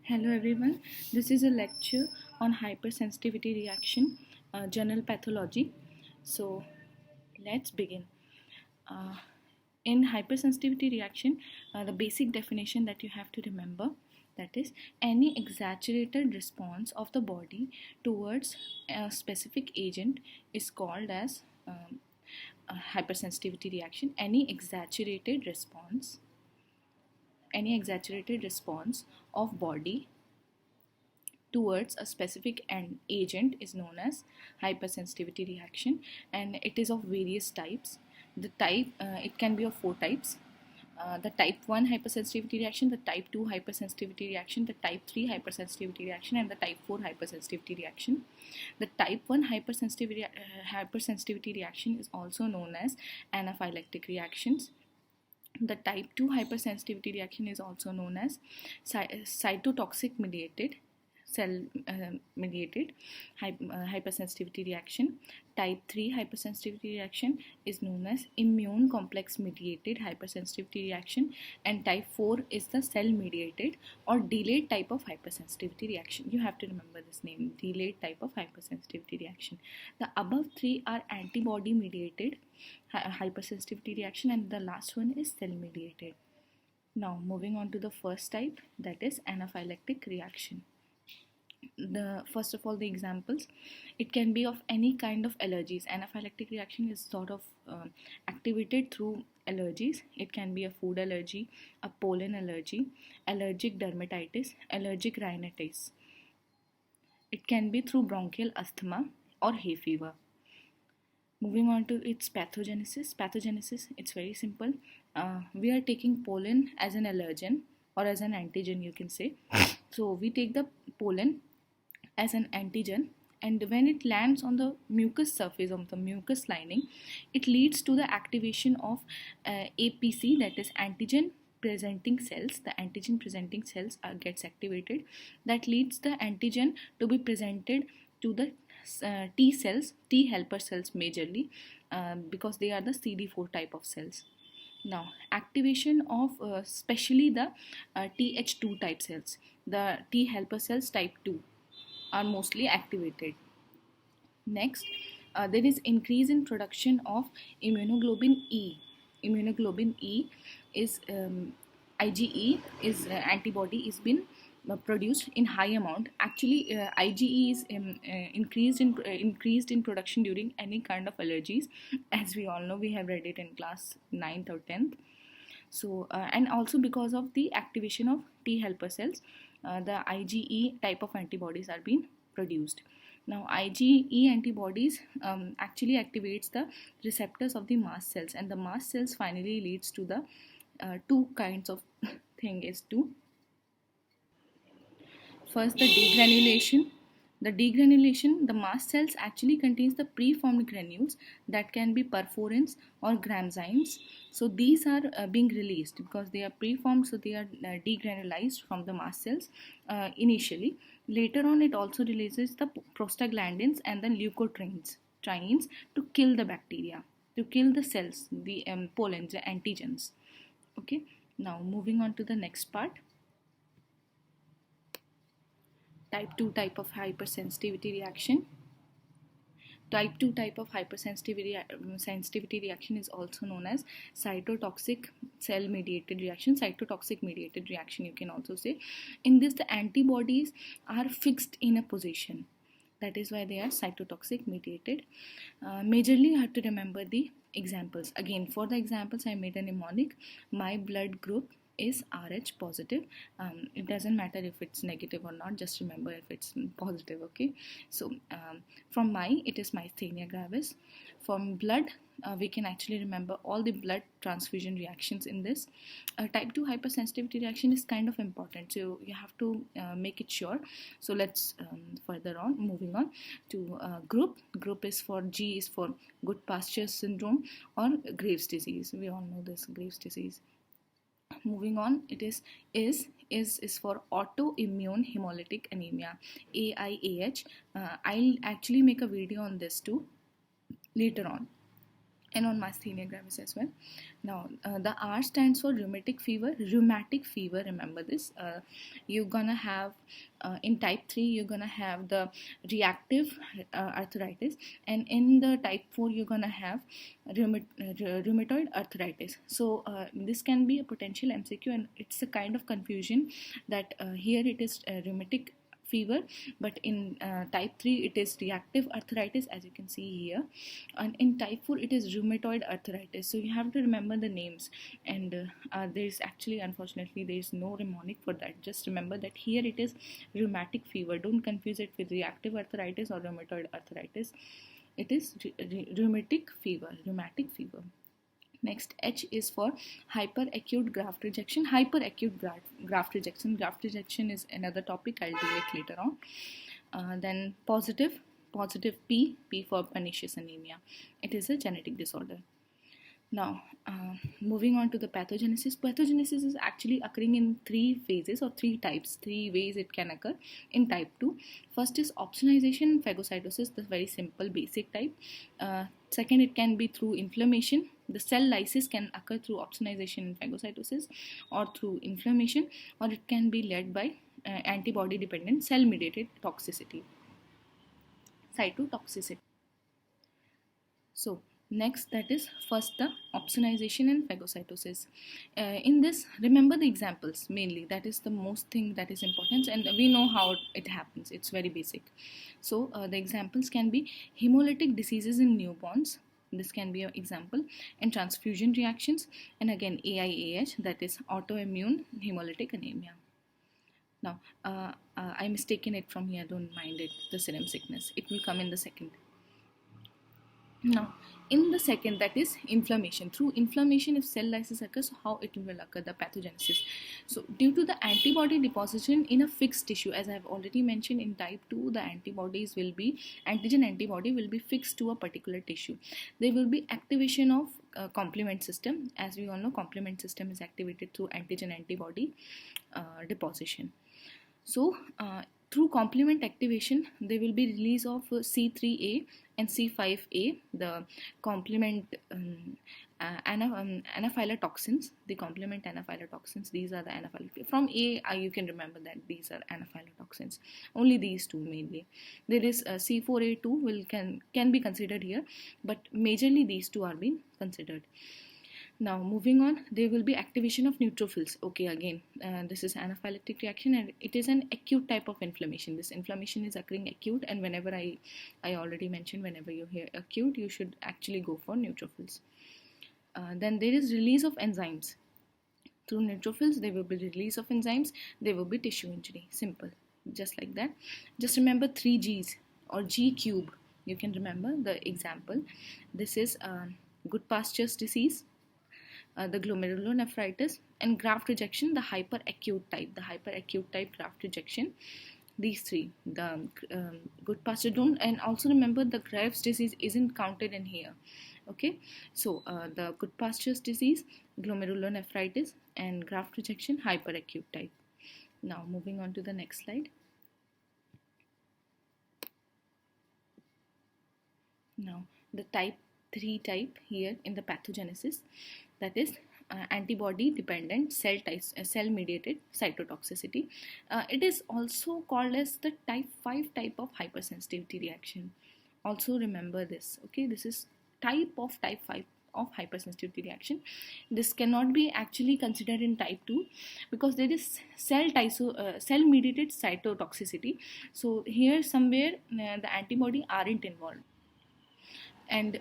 Hello everyone, this is a lecture on hypersensitivity reaction, general pathology. So let's begin. Uh, in hypersensitivity reaction, the basic definition that you have to remember, that is any exaggerated response of the body towards a specific agent is called as a hypersensitivity reaction. Any exaggerated response of body towards a specific agent is known as hypersensitivity reaction, and it is of various types. The type it can be of four types: the type 1 hypersensitivity reaction, the type 2 hypersensitivity reaction, the type 3 hypersensitivity reaction, and the type 4 hypersensitivity reaction. The type 1 hypersensitivity reaction is also known as anaphylactic reactions. The type 2 hypersensitivity reaction is also known as cytotoxic mediated cell mediated hypersensitivity reaction. Type 3 hypersensitivity reaction is known as immune complex mediated hypersensitivity reaction, and type 4 is the cell mediated or delayed type of hypersensitivity reaction. You have to remember this name, delayed type of hypersensitivity reaction. The above three are antibody mediated hypersensitivity reaction, and the last one is cell mediated. Now moving on to the first type, that is anaphylactic reaction. The first of all, the examples: it can be of any kind of allergies. Anaphylactic reaction is sort of activated through allergies. It can be a food allergy, a pollen allergy, allergic dermatitis, allergic rhinitis. It can be through bronchial asthma or hay fever. Moving on to its pathogenesis, it's very simple. We are taking pollen as an allergen or as an antigen, you can say. So we take the pollen as an antigen, and when it lands on the mucous surface of the mucous lining, it leads to the activation of APC, that is antigen presenting cells. The antigen presenting cells gets activated. That leads the antigen to be presented to the T cells, T helper cells majorly, because they are the CD4 type of cells. Now, activation of especially the Th2 type cells, the T helper cells type 2 are mostly activated. Next, there is increase in production of immunoglobulin E. Immunoglobulin E is IgE is antibody is been produced in high amount. Actually, IgE is increased in production during any kind of allergies, as we all know. We have read it in class 9th or 10th. So and also because of the activation of T helper cells, the IgE type of antibodies are being produced. Now, IgE antibodies actually activates the receptors of the mast cells, and the mast cells finally leads to the two kinds of thing is to first the degranulation. The mast cells actually contains the preformed granules that can be perforins or granzymes. So these are being released because they are preformed, so they are degranulized from the mast cells initially. Later on, it also releases the prostaglandins and the leukotrienes to kill the bacteria, to kill the cells, the pollens, the antigens. Okay, now moving on to the next part. Type 2 type of hypersensitivity reaction. Type 2 type of hypersensitivity reaction is also known as cytotoxic cell mediated reaction, cytotoxic mediated reaction, you can also say. In this, the antibodies are fixed in a position. That is why they are cytotoxic mediated. Majorly, you have to remember the examples. Again, for the examples, I made a mnemonic. My blood group is Rh positive. It doesn't matter if it's negative or not, just remember if it's positive. Okay, so from my, it is myasthenia gravis. From blood, we can actually remember all the blood transfusion reactions in this. Type 2 hypersensitivity reaction is kind of important, so you have to make it sure. So let's moving on to group is for G is for Goodpasture syndrome or Graves disease. We all know this, Graves disease. Moving on, it is for autoimmune hemolytic anemia, AIAH. I'll actually make a video on this too later on. and on myasthenia gravis as well. Now, the R stands for rheumatic fever. Rheumatic fever, remember this. You're gonna have in type 3, you're gonna have the reactive arthritis, and in the type 4, you're gonna have rheumatoid arthritis. So, this can be a potential MCQ, and it's a kind of confusion that here it is rheumatic fever, but in type 3 it is reactive arthritis, as you can see here, and in type 4 it is rheumatoid arthritis. So you have to remember the names, and there is actually, unfortunately, there is no mnemonic for that. Just remember that here it is rheumatic fever. Don't confuse it with reactive arthritis or rheumatoid arthritis. It is rheumatic fever. Next, H is for hyperacute graft rejection. Hyperacute graft rejection. Graft rejection is another topic. I'll do it later on. Then positive P for pernicious anemia. It is a genetic disorder. Now, moving on to the pathogenesis. Pathogenesis is actually occurring in 3 phases or 3 types, 3 ways it can occur in type 2. First is opsonization, phagocytosis, the very simple basic type. Second, it can be through inflammation. The cell lysis can occur through opsonization and phagocytosis, or through inflammation, or it can be led by antibody dependent cell mediated toxicity, cytotoxicity. So, next, that is first the opsonization and phagocytosis. In this, remember the examples mainly. That is the most thing that is important, and we know how it happens. It's very basic. So the examples can be hemolytic diseases in newborns. This can be an example, and transfusion reactions, and again AIAH, that is autoimmune hemolytic anemia. Now, I mistaken it from here. Don't mind it. The serum sickness. It will come in the second. Now, in the second, that is inflammation. Through inflammation, if cell lysis occurs, how it will occur, the pathogenesis. So, due to the antibody deposition in a fixed tissue, as I have already mentioned, in type 2, the antibodies will be, antigen antibody will be fixed to a particular tissue. There will be activation of complement system. As we all know, complement system is activated through antigen antibody deposition. So, through complement activation, there will be release of C3A and C5A, the complement anaphylotoxins. The complement anaphylotoxins, these are the anaphylotoxins. From A, you can remember that these are anaphylotoxins. Only these two mainly. There is C4A2 can be considered here, but majorly these two are being considered. Now, moving on, there will be activation of neutrophils. Okay, again, this is anaphylactic reaction, and it is an acute type of inflammation. This inflammation is occurring acute, and whenever I already mentioned, whenever you hear acute, you should actually go for neutrophils. Then there is release of enzymes. Through neutrophils, there will be release of enzymes. There will be tissue injury. Simple, just like that. Just remember 3 G's or G cube. You can remember the example. This is Goodpasture's disease, the glomerulonephritis, and graft rejection, the hyperacute type graft rejection. These 3, the Goodpasture, don't, and also remember the Graves' disease isn't counted in here. Okay, so the Goodpasture's disease, glomerulonephritis, and graft rejection, hyperacute type. Now, moving on to the next slide. Now, the type 3 type here in the pathogenesis, that is antibody dependent cell mediated cytotoxicity. It is also called as the type 5 type of hypersensitivity reaction. Also remember this. Okay, this is type 5 of hypersensitivity reaction. This cannot be actually considered in type 2 because there is cell mediated cytotoxicity. So here somewhere the antibody aren't involved, and